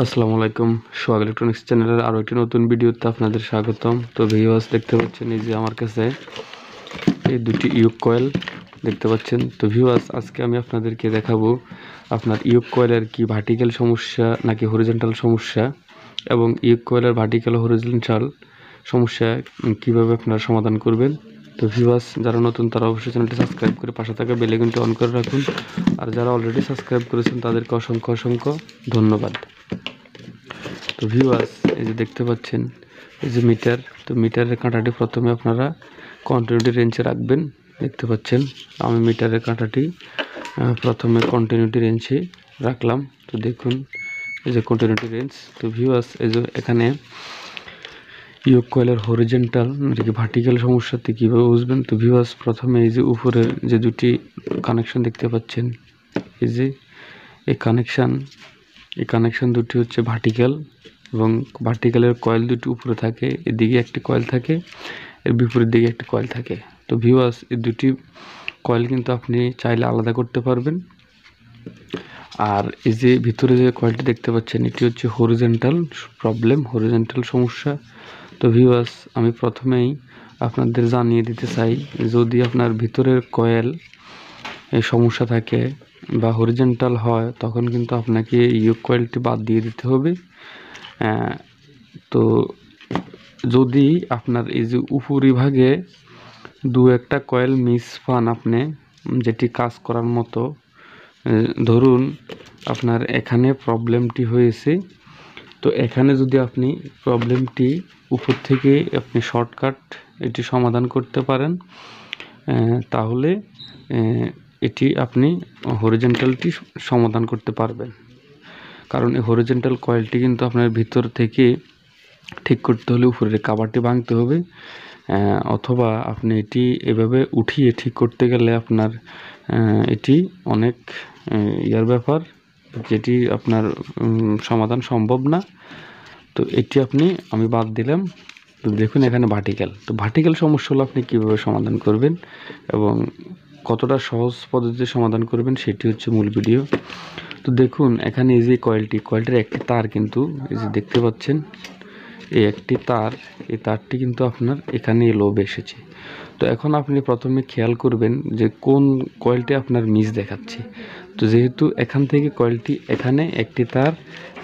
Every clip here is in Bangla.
আসসালামু আলাইকুম। সোহাগ ইলেকট্রনিক্স চ্যানেলের আরও একটি নতুন ভিডিওতে আপনাদের স্বাগতম। তো ভিউয়ার্স, দেখতে পাচ্ছেন এই যে আমার কাছে এই দুটি ইউক কয়েল দেখতে পাচ্ছেন। তো ভিউয়ার্স, আজকে আমি আপনাদেরকে দেখাবো আপনার ইউক কয়েলের কি ভার্টিক্যাল সমস্যা নাকি হরিজন্টাল সমস্যা, এবং ইউক কয়েলের ভার্টিক্যাল ও হরিজন্টাল সমস্যা কিভাবে আপনারা সমাধান করবেন। তো ভিউয়ার্স, যারা নতুন তারা অবশ্যই চ্যানেলটি সাবস্ক্রাইব করে পাশে থাকা বেল আইকনটি অন করে রাখুন, আর যারা অলরেডি সাবস্ক্রাইব করেছেন তাদেরকে অসংখ্য অসংখ্য ধন্যবাদ। তো ভিউয়ার্স, এই যে দেখতে পাচ্ছেন এই যে মিটার, তো মিটারের কাঁটাটি প্রথমে আপনারা কন্টিনিউটি রেঞ্জে রাখবেন। দেখতে পাচ্ছেন আমি মিটারের কাঁটাটি প্রথমে কন্টিনিউটি রেঞ্জে রাখলাম। তো দেখুন এই যে কন্টিনিউটি রেঞ্জ। তো ভিউয়ার্স, এই যে এখানে ইয়োক কয়েলের হরিজন্টাল নাকি ভার্টিক্যাল সমস্যাতে কীভাবে বুঝবেন। তো ভিউয়ার্স, প্রথমে এই যে উপরের যে দুটি কানেকশন দেখতে পাচ্ছেন, এই যে এই কানেকশন দুটি হচ্ছে ভার্টিক্যাল, এবং ভার্টিক্যালের কয়েল দুটি উপরে থাকে, এদিকে একটি কয়েল থাকে, এর বিপরীত দিকে একটি কয়েল থাকে। তো ভিউয়ার্স, এই দুটি কয়েল কিন্তু আপনি চাইলে আলাদা করতে পারবেন। আর এই যে ভিতরে যে কয়েলটি দেখতে পাচ্ছেন, এটি হচ্ছে হরিজন্টাল প্রবলেম, হরিজন্টাল সমস্যা। তো ভিউয়ার্স, আমি প্রথমেই আপনাদের জানিয়ে দিতে চাই, যদি আপনার ভিতরের কয়েল এই সমস্যা থাকে বা হরিজন্টাল হয়, তখন কিন্তু আপনাকে ইয়োক কয়েলটি বাদ দিয়ে দিতে হবে। তো যদি আপনার এই যে উপরিভাগে দু একটা কয়েল মিস পান আপনি, যেটি কাজ করার মতো, ধরুন আপনার এখানে প্রবলেমটি হয়েছে, তো এখানে যদি আপনি প্রবলেমটি উপর থেকে আপনি শর্টকাট এটি সমাধান করতে পারেন, তাহলে এটি আপনি হরিজন্টালটি সমাধান করতে পারবেন। কারণ এই হরিজন্টাল কয়েলটি কিন্তু আপনার ভিতর থেকে ঠিক করতে হলে উপরের কাভারটি ভাঙতে হবে, অথবা আপনি এটি এভাবে উঠিয়ে ঠিক করতে গেলে আপনার এটি অনেক ইয়ার ব্যাপার, যেটি আপনার সমাধান সম্ভব না। তো এটি আমি বাদ দিলাম। তো দেখুন এখানে ভার্টিক্যাল, তো ভার্টিক্যাল সমস্যা হলো আপনি কীভাবে সমাধান করবেন এবং কতটা সহজ পদ্ধতিতে সমাধান করবেন সেটি হচ্ছে মূল ভিডিও। তো দেখুন এখানে এই যে কয়েলটির একটি তার কিন্তু এই যে দেখতে পাচ্ছেন, এই একটি তার, এই তারটি কিন্তু আপনার এখানে লোবে এসেছে। তো এখন আপনি প্রথমে খেয়াল করবেন যে কোন কয়েলটি আপনার মিস দেখাচ্ছে। তো যেহেতু এখান থেকে কয়েলটি এখানে একটি তার,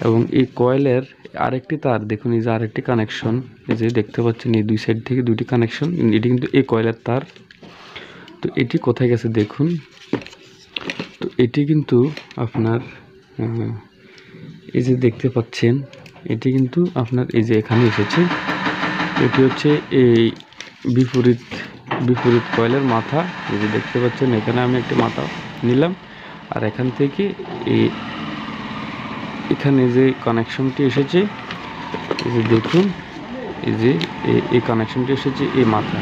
এবং এই কয়েলের আরেকটি তার দেখুন, এই যে আরেকটি কানেকশন, এই যে দেখতে পাচ্ছেন এই দুই সাইড থেকে দুটি কানেকশন, এটি কিন্তু এই কয়েলের তার। তো এটি কোথায় গেছে দেখুন, তো এটি কিন্তু আপনার এই যে দেখতে পাচ্ছেন, এটি কিন্তু আপনার এই যে এখানে এসেছে। এটি হচ্ছে এই বিপরীত কয়েলের মাথা, এই যে দেখতে পাচ্ছেন এখানে আমি একটি মাথা নিলাম, আর এখান থেকে এখানে যে কানেকশনটি এসেছে, এই যে দেখুন এই যে এই কানেকশনটি এসেছে এই মাথা।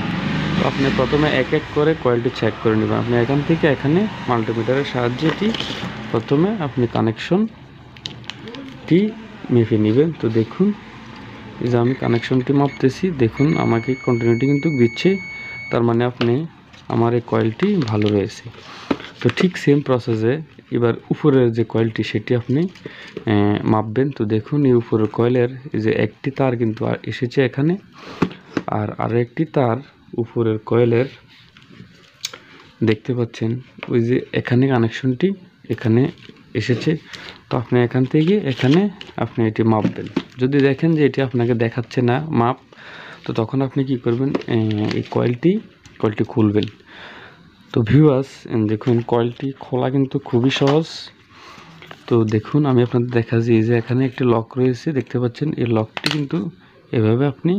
তো আপনি প্রথমে এক এক করে কয়েলটি চেক করে নেবেন। আপনি এখান থেকে এখানে মাল্টিমিটারের সাহায্যে এটি প্রথমে আপনি কানেকশনটি মেপে নেবেন। তো দেখুন এই যে আমি কানেকশনটি মাপতেছি, দেখুন আমাকে কন্টিনিউটি কিন্তু দিচ্ছে, তার মানে আমার এই কয়েলটি ভালো রয়েছে। তো ঠিক সেম প্রসেসে এবার উপরের যে কয়েলটি সেটি আপনি মাপবেন। তো দেখুন এই উপরের কয়েলের এই যে একটি তার কিন্তু এসেছে এখানে, আর আরও একটি তার উপরের কয়েলের দেখতে পাচ্ছেন ওই যে এখানে কানেকশনটি এখানে এসেছে। তো আপনি এখান থেকে এখানে আপনি এটি মাপবেন। যদি দেখেন যে এটি আপনাকে দেখাচ্ছে না মাপ, তো তখন আপনি কি করবেন, এই কয়েলটি খুলবেন। তো ভিউয়ার্স, দেখুন কয়েলটি খোলা কিন্তু খুবই সহজ। তো দেখুন আমি আপনাদের দেখাচ্ছি, এই যে এখানে একটি লক রয়েছে দেখতে পাচ্ছেন, এই লকটি কিন্তু এভাবে আপনি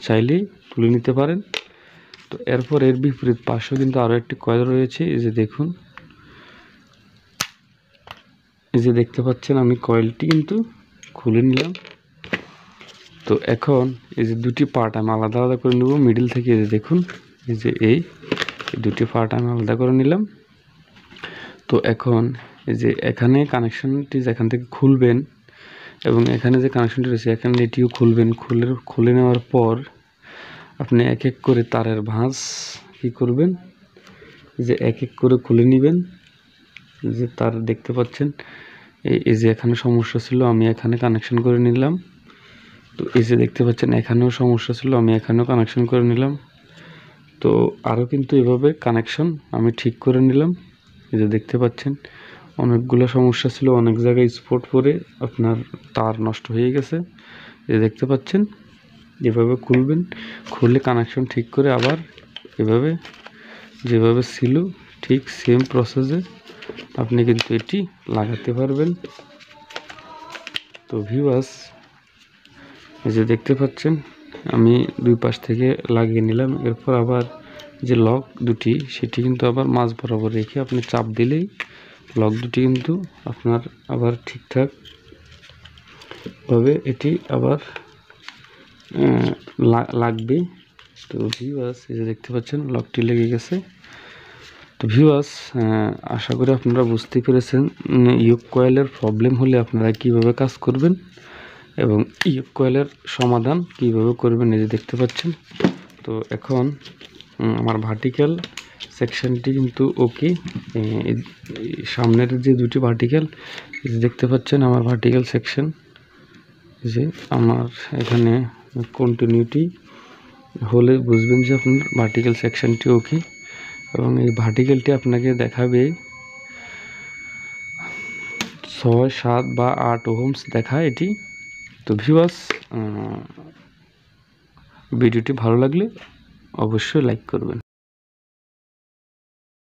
চাইলেই তুলে নিতে পারেন। তো এরপর এর বিপরীত পাশেও কিন্তু আরও একটি কয়েল রয়েছে, এই যে দেখুন, এই যে দেখতে পাচ্ছেন আমি কয়েলটি কিন্তু খুলে নিলাম। তো এখন এই যে দুটি পার্ট আমি আলাদা আলাদা করে নেব মিডিল থেকে। এই যে দেখুন এই যে এই দুটি পার্ট আমি আলাদা করে নিলাম। তো এখন এই যে এখানে কানেকশনটি যেখান থেকে খুলবেন, এবং এখানে যে কানেকশনটি রয়েছে এখানে এটিও খুলবেন। খুলে নেওয়ার পর আপনি এক এক করে তারের ভাঁজ কী করবেন, যে এক এক করে খুলে নেবেন। যে তার দেখতে পাচ্ছেন এই যে এখানে সমস্যা ছিল, আমি এখানে কানেকশন করে নিলাম। তো এই যে দেখতে পাচ্ছেন এখানেও সমস্যা ছিল, আমি এখানেও কানেকশন করে নিলাম। তো আরও কিন্তু এভাবে কানেকশন আমি ঠিক করে নিলাম। এই যে দেখতে পাচ্ছেন অনেকগুলো সমস্যা ছিল, অনেক জায়গায় স্পট পরে আপনার তার নষ্ট হয়ে গেছে। এই দেখতে পাচ্ছেন এভাবে খুলবেন, খুলে কানেকশন ঠিক করে আবার এভাবে যেভাবে ছিল ঠিক সেম প্রসেসে আপনি কিন্তু এটি লাগাতে পারবেন। তো ভিউয়ার্স, এই যে দেখতে পাচ্ছেন আমি দুই পাশ থেকে লাগিয়ে নিলাম। এরপর আবার যে লক দুটি সেটি কিন্তু আবার মাঝ বরাবর রেখে আপনি চাপ দিলেই লক দুটি কিন্তু আপনার আবার ঠিকঠাক ভাবে এটি আবার লাগবে। তো ভিউয়ার্স, এই যে দেখতে পাচ্ছেন লকটি লেগে গেছে। তো ভিউয়ার্স, আশা করি আপনারা বুঝতে পেরেছেন ইয়োক কয়েলের প্রবলেম হলে আপনারা কিভাবে কাজ করবেন এবং ইয়োক কয়েলের সমাধান কিভাবে করবেন। এই যে দেখতে পাচ্ছেন। তো এখন আমার ভার্টিক্যাল সেকশনটি কিন্তু ওকে। সামনের যে দুটি ভার্টিক্যাল দেখতে পাচ্ছেন আমার ভার্টিক্যাল সেকশন, যে আমার এখানে কন্টিনিউটি হলে বুঝবেন যে আপনার ভার্টিক্যাল সেকশনটি ওকে। এবং এই ভার্টিক্যালটি আপনাকে দেখাবে 6, 7 বা 8 ওহমস দেখায় এটি। তো ভিউয়ার্স, ভিডিওটি ভালো লাগলে অবশ্যই লাইক করবেন।